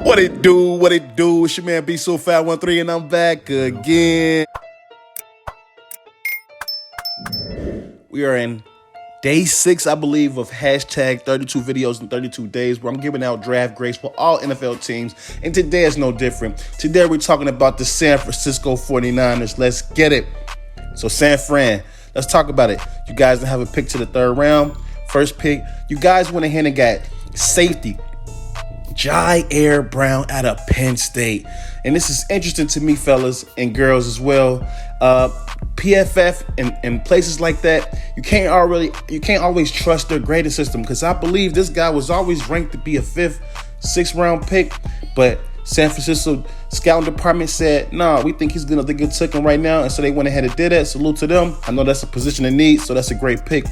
What it do? What it do? It's your man Be So Fat 13, and I'm back again. We are in day 6, I believe, of hashtag 32 videos in 32 days, where I'm giving out draft grades for all NFL teams. And today is no different. Today we're talking about the San Francisco 49ers. Let's get it. So San Fran, let's talk about it. You guys didn't have a pick to the third round. First pick, you guys went ahead and got safety Jiayir Brown out of Penn State. And this is interesting to me, fellas and girls as well. PFF and places like that, you can't always trust their grading system, because I believe this guy was always ranked to be a 5th, 6th round pick, but San Francisco scouting department said, nah, we think he's going to get taken right now, and so they went ahead and did that. Salute to them. I know that's a position in need, so that's a great pick.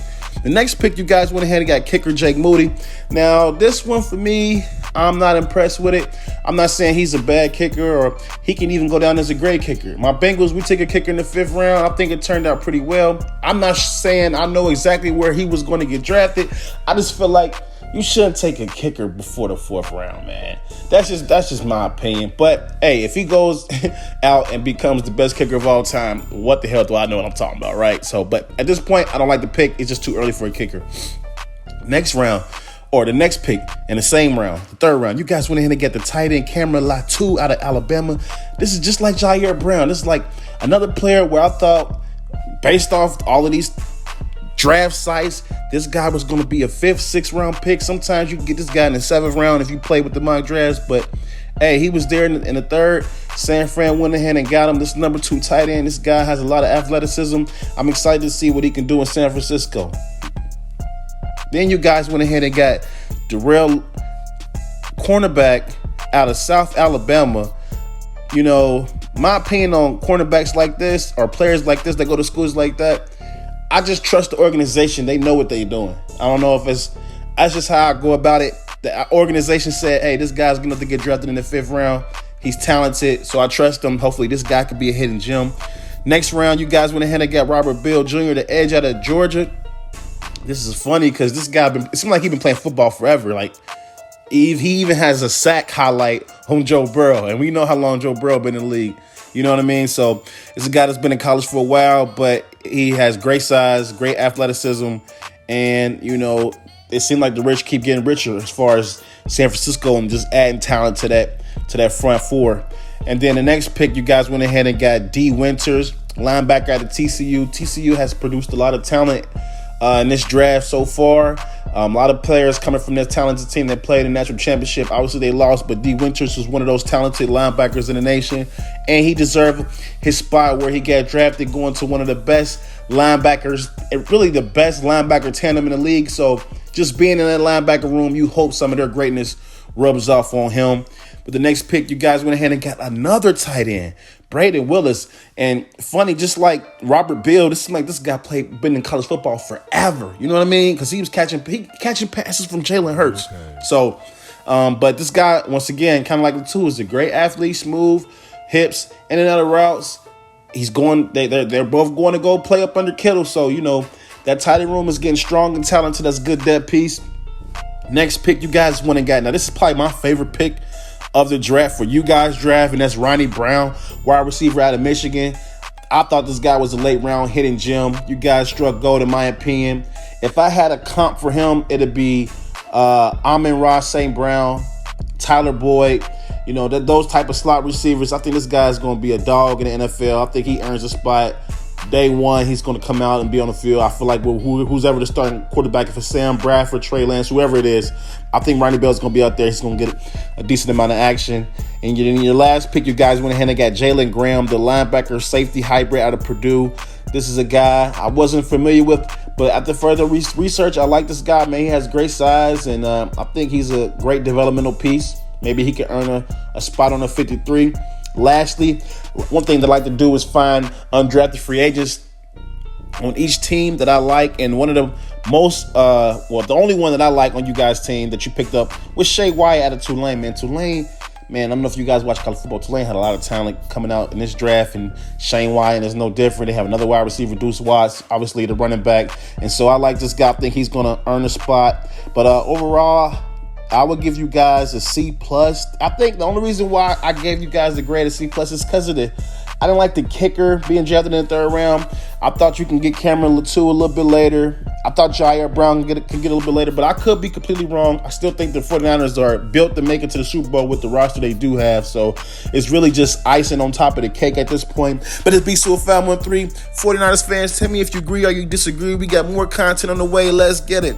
The next pick, you guys went ahead and got kicker Moody. Now, this one for me, I'm not impressed with it. I'm not saying he's a bad kicker or he can even go down as a great kicker. My Bengals, we took a kicker in the 5th round. I think it turned out pretty well. I'm not saying I know exactly where he was going to get drafted. I just feel like you shouldn't take a kicker before the 4th round, man. That's just my opinion. But, hey, if he goes out and becomes the best kicker of all time, what the hell do I know what I'm talking about, right? So, but at this point, I don't like the pick. It's just too early for a kicker. Next round, or the next pick in the same round, the 3rd round, you guys went ahead and get the tight end Latu out of Alabama. This is just like Jiayir Brown. This is like another player where I thought, based off all of these draft sites, this guy was going to be a 5th, 6th round pick. Sometimes you can get this guy in the 7th round if you play with the mock drafts, but hey, he was there in the 3rd. San Fran went ahead and got him. This number 2 tight end. This guy has a lot of athleticism. I'm excited to see what he can do in San Francisco. Then you guys went ahead and got Darrell, cornerback out of South Alabama. You know, my opinion on cornerbacks like this, or players like this that go to schools like that, I just trust the organization. They know what they're doing. I don't know if that's just how I go about it. The organization said, hey, this guy's going to get drafted in the 5th round. He's talented, so I trust him. Hopefully this guy could be a hidden gem. Next round, you guys went ahead and got Beal Jr., the edge out of Georgia. This is funny because this guy, it seems like he's been playing football forever. Like, he even has a sack highlight on Joe Burrow, and we know how long Joe Burrow been in the league. You know what I mean? So it's a guy that's been in college for a while, but he has great size, great athleticism, and, you know, it seemed like the rich keep getting richer as far as San Francisco and just adding talent to that front four. And then the next pick, you guys went ahead and got D. Winters, linebacker out of TCU. TCU has produced a lot of talent in this draft so far. A lot of players coming from that talented team that played in the national championship. Obviously, they lost, but D. Winters was one of those talented linebackers in the nation, and he deserved his spot where he got drafted, going to one of the best linebackers, and really the best linebacker tandem in the league. So just being in that linebacker room, you hope some of their greatness rubs off on him. But the next pick, you guys went ahead and got another tight end, Brayden Willis. And funny, just like Robert Beal, this seems like this guy been in college football forever. You know what I mean? Because he was catching passes from Jalen Hurts. Okay. So, but this guy, once again, kind of like Latu, is a great athlete, smooth, hips, in and out of routes. He's going. They're both going to go play up under Kittle. So, you know, that tight end room is getting strong and talented. That's a good depth piece. Next pick, you guys went and got. Now, this is probably my favorite pick of the draft for you guys draft, and that's Ronnie Brown, wide receiver out of Michigan. I thought this guy was a late round hidden gem. You guys struck gold in my opinion. If I had a comp for him, it'd be Amon-Ra St. Brown, Tyler Boyd, you know, those type of slot receivers. I think this guy's going to be a dog in the NFL. I think he earns a spot. Day one, he's going to come out and be on the field. I feel like who's ever the starting quarterback, if it's Sam Bradford, Trey Lance, whoever it is, I think Ronnie Bell's going to be out there. He's going to get a decent amount of action. And in your last pick, you guys went ahead and got Jalen Graham, the linebacker safety hybrid out of Purdue. This is a guy I wasn't familiar with, but after further research, I like this guy, man. He has great size, and I think he's a great developmental piece. Maybe he can earn a spot on a 53. Lastly, one thing that I like to do is find undrafted free agents on each team that I like. And one of the most, the only one that I like on you guys' team that you picked up was Shea Wyatt out of Tulane, man. Tulane, man, I don't know if you guys watch college football. Tulane had a lot of talent coming out in this draft, and Shane Wyatt is no different. They have another wide receiver, Deuce Watts, obviously the running back. And so I like this guy. I think he's going to earn a spot. But overall, I would give you guys a C+. I think the only reason why I gave you guys the grade of C+ is because of I didn't like the kicker being drafted in the third round. I thought you can get Cameron Latu a little bit later. I thought Jiayir Brown could get a little bit later, but I could be completely wrong. I still think the 49ers are built to make it to the Super Bowl with the roster they do have, so it's really just icing on top of the cake at this point. But it's B-Soul513. 49ers fans, tell me if you agree or you disagree. We got more content on the way. Let's get it.